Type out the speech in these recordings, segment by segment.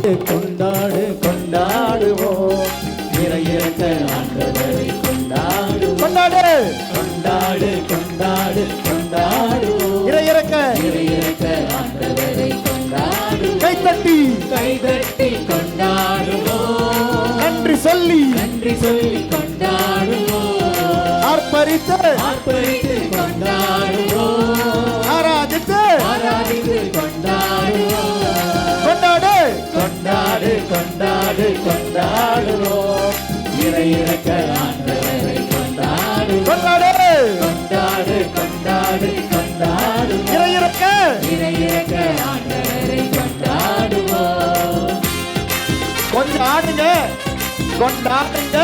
கொண்டாடு கொண்டாடுவோம் இறையிறக்க ஆண்டவரை கொண்டாடு கொண்டாடு கொண்டாடு கொண்டாடு கொண்டாடுவோம் இறையிறக்க ஆண்டவரை கொண்டாடு கைதட்டி கொண்டாடுவோம் நன்றி சொல்லி கொண்டாடுவோம் ஆர்ப்பரித்து கொண்டாடுவோம் ஆராதித்து கொண்டாடுவோம் கொண்டாடு கொண்டாடு கொண்டாடு கொண்டாடுவோம் இறையிறக்க ஆண்டவரை கொண்டாடு கொண்டாடு கொண்டாடு கொண்டாடு கொண்டாடு இறையிறக்க ஆண்டவரை கொண்டாடுவோம் கொஞ்சம் ஆடுங்க கொண்டாடுங்க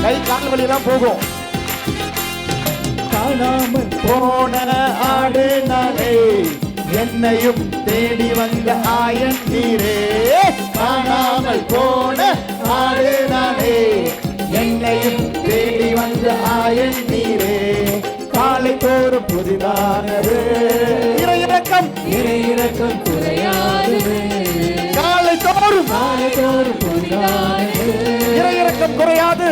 கை கால் வலியெல்லாம் போகும் காணாமல் போன ஆடு நானே என்னையும் தேடி வந்த ஆயன் நீரே காணாமல் போன ஆடு நானே என்னையும் தேடி வந்த ஆயன் நீரே காலை தோறும் புதிதானது இறையிறக்கம் குறையாது காலை தோறும் புதிதானது இறையிறக்கம் குறையாது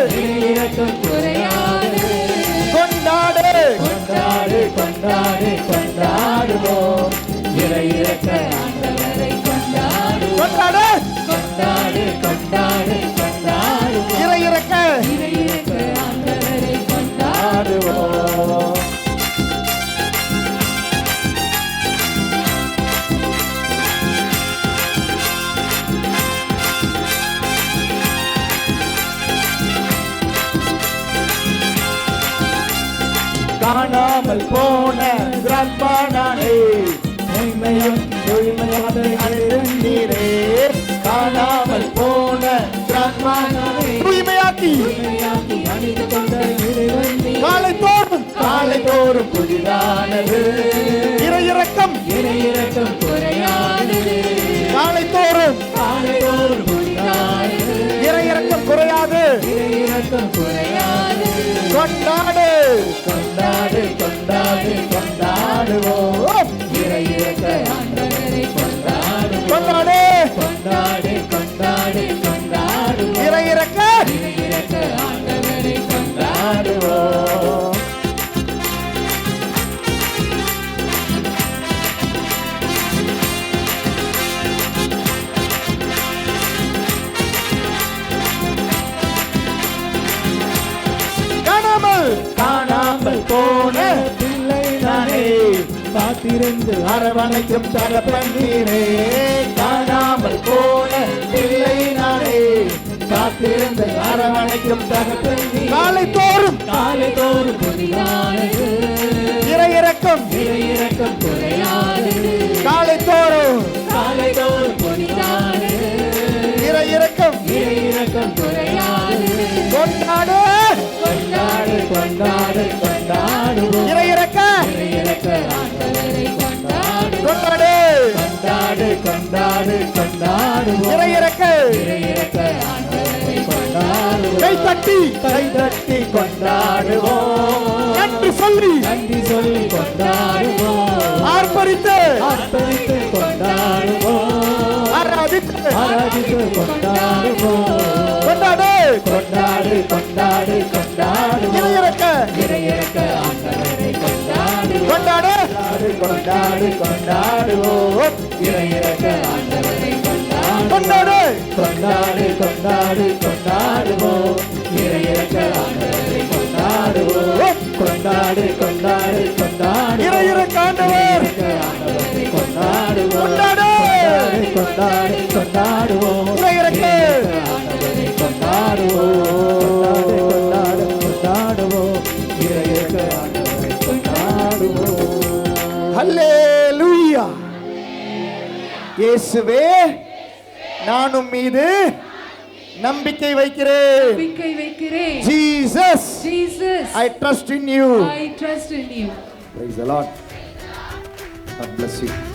கொண்டாடு கொண்டாடு கொண்டாடு கொண்டாடுவோம் இறையிறக்க ஆண்டவரை கொண்டாடு கொண்டாடு கொண்டாடு கொண்டாடு கொண்டாடு இறையிறக்க ஆண்டவரை கொண்டாடுவோம் காணாமல் போன திராட்பானானே நீரே காணாமல் போன திராட்பானானே தூய்மையாக்கி காலை தோறும் புதிதானது இறையிறக்கம் குறையாது காலை தோறும் புதிதானது இறையிறக்கம் குறையாது கொண்டாடு கொண்டாடு கொண்டாடு கொண்டாடுவோம் இறையிறக்க ஆண்டவரை கொண்டாடு கொண்டாடு கொண்டாடு கொண்டாடு கொண்டாடு இறையிறக்க ஆண்டவரை கொண்டாடுவோம் காணாமல் போன பிள்ளை நானே காத்திருந்து அரவணைக்கும் தகப்பன் நீரே காணாமல் போன பிள்ளை நானே காத்திருந்து அரவணைக்கும் தகப்பன் காலை தோறும் புதிதானது இறையிறக்கம் குறையாது காலை தோறும் புதிதானது இறையிறக்கம் குறையாது கொண்டாடு கொண்டாடு கொண்டாடு கொண்டாடுவோம் இறையிறக்க ஆண்டவரை கொண்டாடு கொண்டாடு கொண்டாடு கொண்டாடு கொண்டாடுவோம் இறையிறக்க ஆண்டவரை கொண்டாடுவோம் கைதட்டி கொண்டாடுவோம் நன்றி சொல்லி கொண்டாடுவோம் ஆர்ப்பரித்து கொண்டாடுவோம் ஆராதித்து கொண்டாடுவோம் கொண்டாடு கொண்டாடு கொண்டாடு கொண்டாடு இறையிறக்க ஆண்டவரை கொண்டாடு கொண்டாடு கொண்டாடு கொண்டாடுவோம் இறையிறக்க ஆண்டவரை கொண்டாடு கொண்டாடு கொண்டாடு கொண்டாடுவோம் இறையிறக்க ஆண்டவரை கொண்டாடுவோம் கொண்டாடு கொண்டாடு கொண்டாடு இறையிறக்க ஆண்டவரை கொண்டாடுவோம் கொண்டாடு கொண்டாடு கொண்டாடுவோம் இறையிறக்க ஆண்டவரை கொண்டாடுவோம் கொண்டாடுவோம் இறையிறக்க ஆண்டவரை கொண்டாடுவோம் ஹல்லேலூயா இயேசுவே நானும் மீது நம்பிக்கை வைக்கிறேன் Jesus I trust in you Praise the Lord. God bless you.